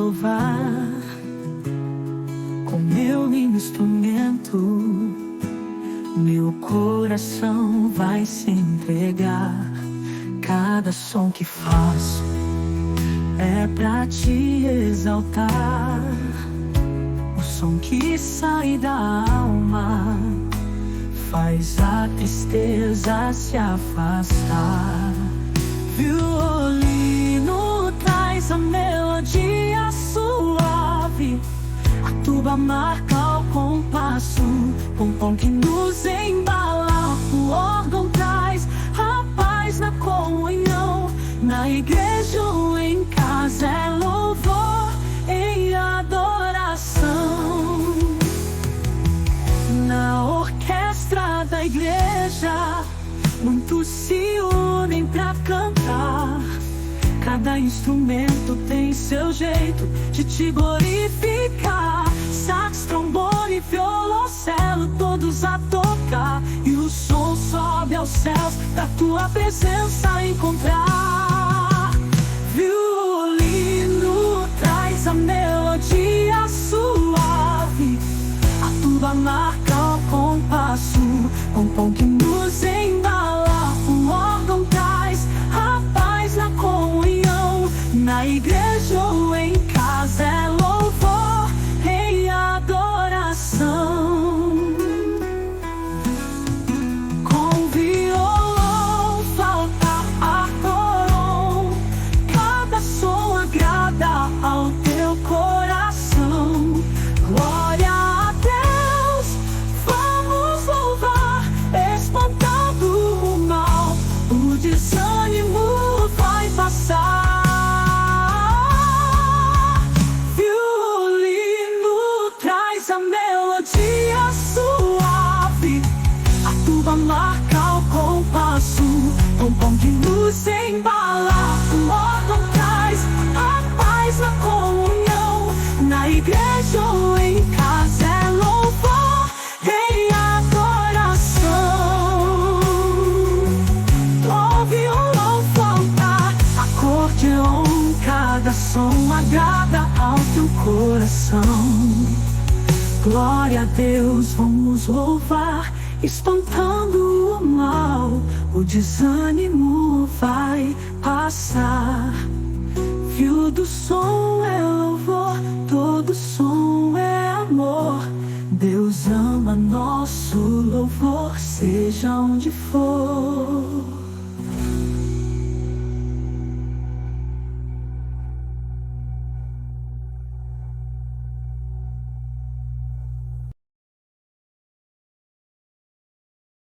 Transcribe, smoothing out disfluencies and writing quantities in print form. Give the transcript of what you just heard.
louvar com meu instrumento. Meu coração vai se entregar. Cada som que faço é pra te exaltar. O som que sai da alma faz a tristeza se afastar. Violino traz a melodia suave, a tuba marca o compasso, com tom que nos embala. O órgão traz a paz na comunhão. Na igreja ou em casa é louvor em adoração. Na orquestra da igreja muitos se unem pra cantar. Cada instrumento tem seu jeito de te glorificar. Sax, trombone, violoncelo, todos a tocar. E o som sobe aos céus pra tua presença encontrar. Violino traz a melodia suave, a tuba marca o compasso, com tom que nos embala. O órgão traz a paz na comunhão. Na igreja ou em casa é louvor em adoração. Com violão, flauta, acordeon, cada som agrada ao teu coração. Glória a Deus, vamos louvar, espantando o mal. O desânimo vai passar. Violino traz a melodia suave, a tuba marca o compasso, com tom que nos embala. O órgão traz a paz na comunhão. Na igreja ou em casa é louvor em adoração. Dó, violão, flauta, acordeon, cada som agrada ao teu coração. Glória a Deus, vamos louvar, espantando o mal. O desânimo vai passar. Fio do som é louvor, todo som é amor. Deus ama nosso louvor, seja onde for.